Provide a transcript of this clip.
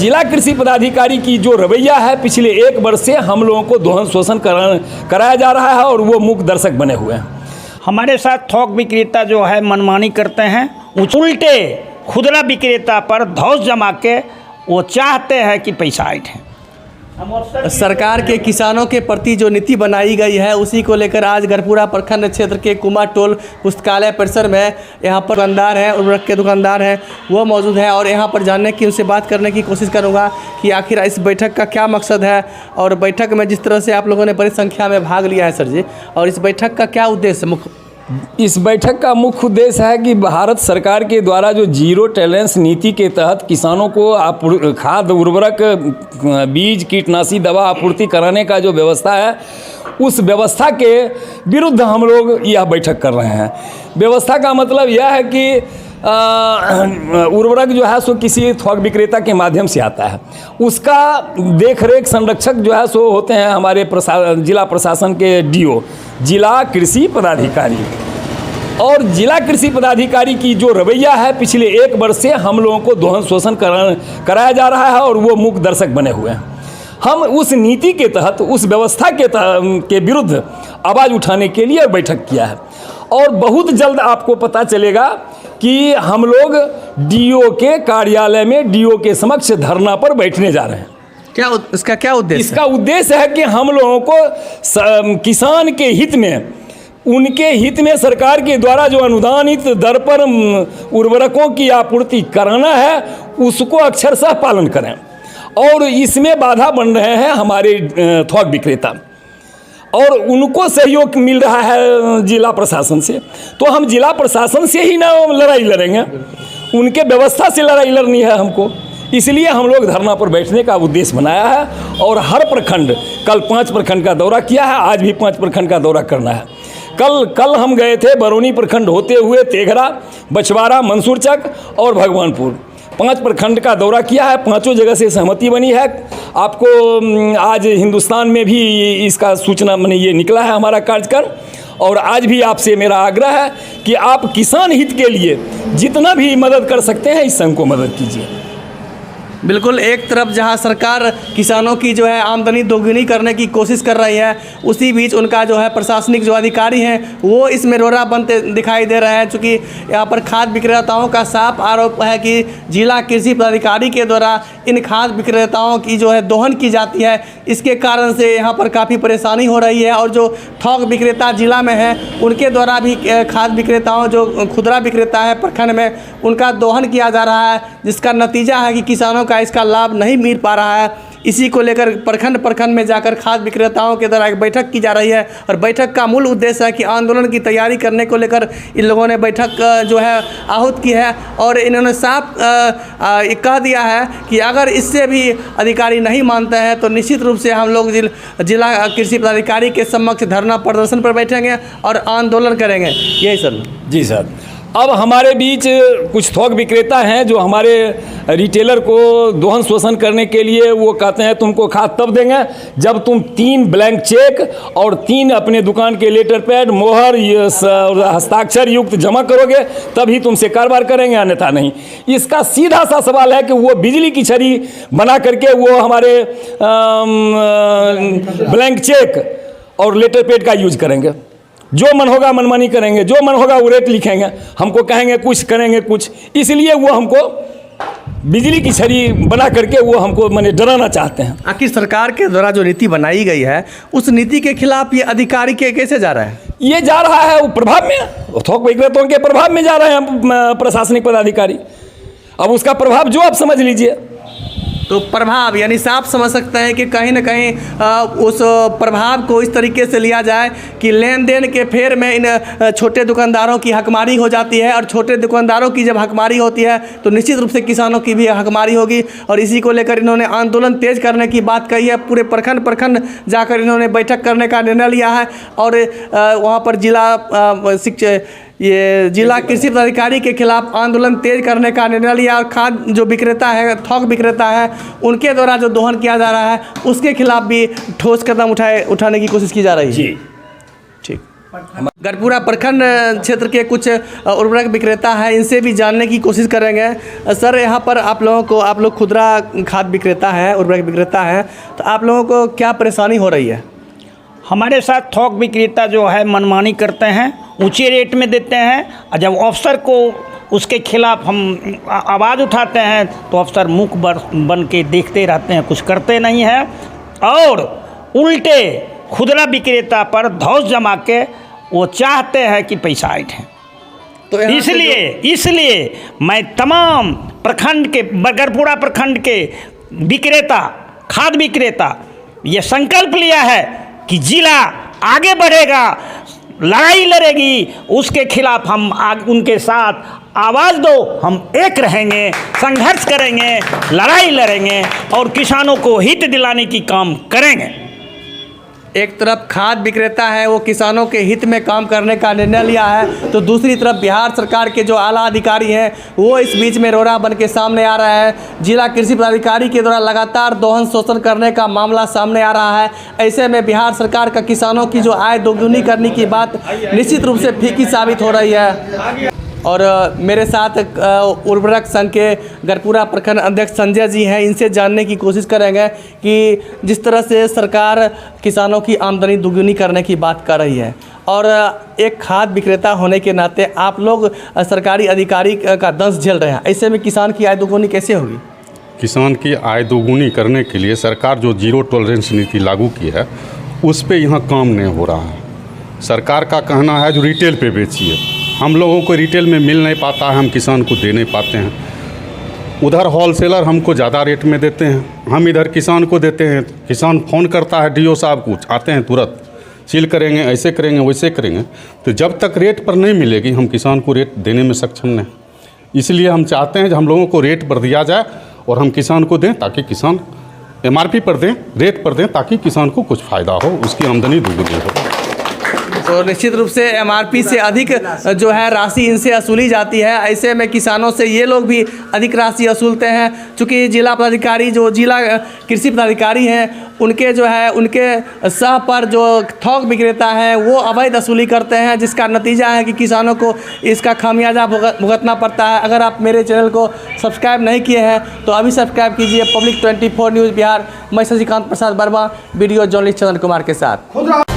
जिला कृषि पदाधिकारी की जो रवैया है पिछले 1 वर्ष से हम लोगों को दोहन शोषण कराया जा रहा है और वो मूक दर्शक बने हुए हैं। हमारे साथ थोक विक्रेता जो है मनमानी करते हैं, उल्टे खुदरा विक्रेता पर धौंस जमा के वो चाहते हैं कि पैसा ऐंठे। सरकार के किसानों के प्रति जो नीति बनाई गई है उसी को लेकर आज गढ़पुरा प्रखंड क्षेत्र के कुमार टोल पुस्तकालय परिसर में यहाँ पर दुकानदार हैं, उर्वरक के दुकानदार हैं, वो मौजूद है और यहाँ पर जानने की उनसे बात करने की कोशिश करूँगा कि आखिर इस बैठक का क्या मकसद है और बैठक में जिस तरह से आप लोगों ने बड़ी संख्या में भाग लिया है सर जी, और इस बैठक का क्या उद्देश्य मुख्य? इस बैठक का मुख्य उद्देश्य है कि भारत सरकार के द्वारा जो जीरो टॉलरेंस नीति के तहत किसानों को खाद, उर्वरक, बीज, कीटनाशी दवा आपूर्ति कराने का जो व्यवस्था है, उस व्यवस्था के विरुद्ध हम लोग यह बैठक कर रहे हैं। व्यवस्था का मतलब यह है कि उर्वरक जो है सो किसी थोक विक्रेता के माध्यम से आता है, उसका देखरेख संरक्षक जो है सो होते हैं हमारे जिला प्रशासन के DO, जिला कृषि पदाधिकारी। और जिला कृषि पदाधिकारी की जो रवैया है पिछले 1 वर्ष से हम लोगों को दोहन शोषण कराया जा रहा है और वो मूक दर्शक बने हुए हैं। हम उस नीति के तहत, उस व्यवस्था के विरुद्ध आवाज़ उठाने के लिए बैठक किया है और बहुत जल्द आपको पता चलेगा कि हम लोग DO के कार्यालय में DO के समक्ष धरना पर बैठने जा रहे हैं। इसका क्या उद्देश्य? इसका उद्देश्य है कि हम लोगों को किसान के हित में, उनके हित में सरकार के द्वारा जो अनुदानित दर पर उर्वरकों की आपूर्ति कराना है उसको अक्षरशः पालन करें, और इसमें बाधा बन रहे हैं हमारे थोक विक्रेता और उनको सहयोग मिल रहा है जिला प्रशासन से। तो हम जिला प्रशासन से ही ना लड़ाई लड़ेंगे, उनके व्यवस्था से लड़ाई लड़नी है हमको। इसलिए हम लोग धरना पर बैठने का उद्देश्य बनाया है और हर प्रखंड, कल 5 प्रखंड का दौरा किया है, आज भी 5 प्रखंड का दौरा करना है। कल हम गए थे बरौनी प्रखंड होते हुए तेघरा, बछवाड़ा, मंसूरचक और भगवानपुर, 5 प्रखंड का दौरा किया है। 5 जगह से सहमति बनी है। आपको आज हिंदुस्तान में भी इसका सूचना ये निकला है हमारा कार्यक्रम, और आज भी आपसे मेरा आग्रह है कि आप किसान हित के लिए जितना भी मदद कर सकते हैं इस संघ को मदद कीजिए। बिल्कुल, एक तरफ जहां सरकार किसानों की जो है आमदनी दोगुनी करने की कोशिश कर रही है, उसी बीच उनका जो है प्रशासनिक जो अधिकारी हैं वो इसमें रोड़ा बनते दिखाई दे रहे हैं। चूँकि यहाँ पर खाद विक्रेताओं का साफ आरोप है कि जिला कृषि पदाधिकारी के द्वारा इन खाद विक्रेताओं की जो है दोहन की जाती है। इसके कारण से यहाँ पर काफ़ी परेशानी हो रही है और जो थोक विक्रेता जिला में हैं उनके द्वारा भी खाद विक्रेताओं, जो खुदरा विक्रेता है प्रखंड में, उनका दोहन किया जा रहा है, जिसका नतीजा है कि किसानों इसका लाभ नहीं मिल पा रहा है। इसी को लेकर प्रखंड में जाकर खाद विक्रेताओं के द्वारा एक बैठक की जा रही है और बैठक का मूल उद्देश्य है कि आंदोलन की तैयारी करने को लेकर इन लोगों ने बैठक जो है आहूत की है और इन्होंने साफ कह दिया है कि अगर इससे भी अधिकारी नहीं मानते हैं तो निश्चित रूप से हम लोग जिला कृषि पदाधिकारी के समक्ष धरना प्रदर्शन पर बैठेंगे और आंदोलन करेंगे। यही सर। जी सर। अब हमारे बीच कुछ थोक विक्रेता हैं जो हमारे रिटेलर को दोहन शोषण करने के लिए वो कहते हैं तुमको खाद तब देंगे जब तुम 3 ब्लैंक चेक और 3 अपने दुकान के लेटर पैड, मोहर, हस्ताक्षर युक्त जमा करोगे तभी तुमसे कारोबार करेंगे, अन्यथा नहीं। इसका सीधा सा सवाल है कि वो बिजली की छड़ी बना करके वो हमारे ब्लैंक चेक और लेटर पैड का यूज करेंगे, जो मन होगा मनमानी करेंगे, जो मन होगा वो रेट लिखेंगे, हमको कहेंगे कुछ, करेंगे कुछ। इसलिए वो हमको बिजली की छड़ी बना करके वो हमको माने डराना चाहते हैं। आखिर सरकार के द्वारा जो नीति बनाई गई है उस नीति के खिलाफ ये अधिकारी के कैसे जा रहा है? ये जा रहा है वो प्रभाव में, थोक विक्रेताओं के प्रभाव में जा रहे हैं प्रशासनिक पदाधिकारी। अब उसका प्रभाव जो आप समझ लीजिए। तो प्रभाव यानी साफ समझ सकते हैं कि कहीं ना कहीं उस प्रभाव को इस तरीके से लिया जाए कि लेन देन के फेर में इन छोटे दुकानदारों की हकमारी हो जाती है और छोटे दुकानदारों की जब हकमारी होती है तो निश्चित रूप से किसानों की भी हकमारी होगी। और इसी को लेकर इन्होंने आंदोलन तेज करने की बात कही है। पूरे प्रखंड जाकर इन्होंने बैठक करने का निर्णय लिया है और वहाँ पर जिला कृषि पदाधिकारी के खिलाफ आंदोलन तेज करने का निर्णय लिया और खाद जो विक्रेता है, थोक विक्रेता है, उनके द्वारा जो दोहन किया जा रहा है उसके खिलाफ भी ठोस कदम उठाने की कोशिश की जा रही है। जी ठीक। गढ़पुरा प्रखंड क्षेत्र के कुछ उर्वरक विक्रेता हैं, इनसे भी जानने की कोशिश करेंगे। सर, यहाँ पर आप लोग खुदरा खाद विक्रेता हैं, उर्वरक विक्रेता हैं, तो आप लोगों को क्या परेशानी हो रही है? हमारे साथ थोक विक्रेता जो है मनमानी करते हैं, ऊंचे रेट में देते हैं, और जब अफसर को उसके खिलाफ हम आवाज़ उठाते हैं तो अफसर मुख बन के देखते रहते हैं, कुछ करते नहीं हैं, और उल्टे खुदरा विक्रेता पर धौंस जमा के वो चाहते हैं कि पैसा ऐंठें। तो इसलिए मैं तमाम प्रखंड के, गढ़पुरा प्रखंड के विक्रेता, खाद विक्रेता, ये संकल्प लिया है कि जिला आगे बढ़ेगा, लड़ाई लड़ेगी, उसके खिलाफ हम उनके साथ आवाज़ दो, हम एक रहेंगे, संघर्ष करेंगे, लड़ाई लड़ेंगे और किसानों को हित दिलाने की काम करेंगे। एक तरफ खाद विक्रेता है, वो किसानों के हित में काम करने का निर्णय लिया है, तो दूसरी तरफ बिहार सरकार के जो आला अधिकारी हैं वो इस बीच में रोड़ा बन के सामने आ रहा है। जिला कृषि पदाधिकारी के द्वारा लगातार दोहन शोषण करने का मामला सामने आ रहा है। ऐसे में बिहार सरकार का किसानों की जो आय दोगुनी करने की बात निश्चित रूप से फीकी साबित हो रही है। और मेरे साथ उर्वरक संघ के गढ़पुरा प्रखंड अध्यक्ष संजय जी हैं, इनसे जानने की कोशिश करेंगे कि जिस तरह से सरकार किसानों की आमदनी दुगुनी करने की बात कर रही है, और एक खाद विक्रेता होने के नाते आप लोग सरकारी अधिकारी का दंश झेल रहे हैं, ऐसे में किसान की आय दोगुनी कैसे होगी? किसान की आय दोगुनी करने के लिए सरकार जो जीरो टॉलरेंस नीति लागू की है उस पे यहाँ काम नहीं हो रहा है। सरकार का कहना है जो रिटेल पे बेचिए, हम लोगों को रिटेल में मिल नहीं पाता है, हम किसान को दे नहीं पाते हैं। उधर होलसेलर हमको ज़्यादा रेट में देते हैं, हम इधर किसान को देते हैं। किसान फ़ोन करता है डीओ साहब को, आते हैं तुरंत, सील करेंगे, ऐसे करेंगे, वैसे करेंगे। तो जब तक रेट पर नहीं मिलेगी हम किसान को रेट देने में सक्षम नहीं। इसलिए हम चाहते हैं कि हम लोगों को रेट पर दिया जाए और हम किसान को दें, ताकि किसान MRP पर दें, रेट पर दें, ताकि किसान को कुछ फ़ायदा हो, उसकी आमदनी दोगुनी हो। तो निश्चित रूप से MRP से अधिक जो है राशि इनसे वसूली जाती है। ऐसे में किसानों से ये लोग भी अधिक राशि वसूलते हैं। चूँकि जिला पदाधिकारी, जो जिला कृषि पदाधिकारी हैं, उनके जो है उनके सह पर जो थोक विक्रेता हैं वो अवैध वसूली करते हैं, जिसका नतीजा है कि किसानों को इसका खामियाजा भुगतना पड़ता है। अगर आप मेरे चैनल को सब्सक्राइब नहीं किए हैं तो अभी सब्सक्राइब कीजिए। पब्लिक 24 न्यूज़ बिहार, मैं शशिकांत प्रसाद वर्मा, वीडियो जर्नलिस्ट चंदन कुमार के साथ।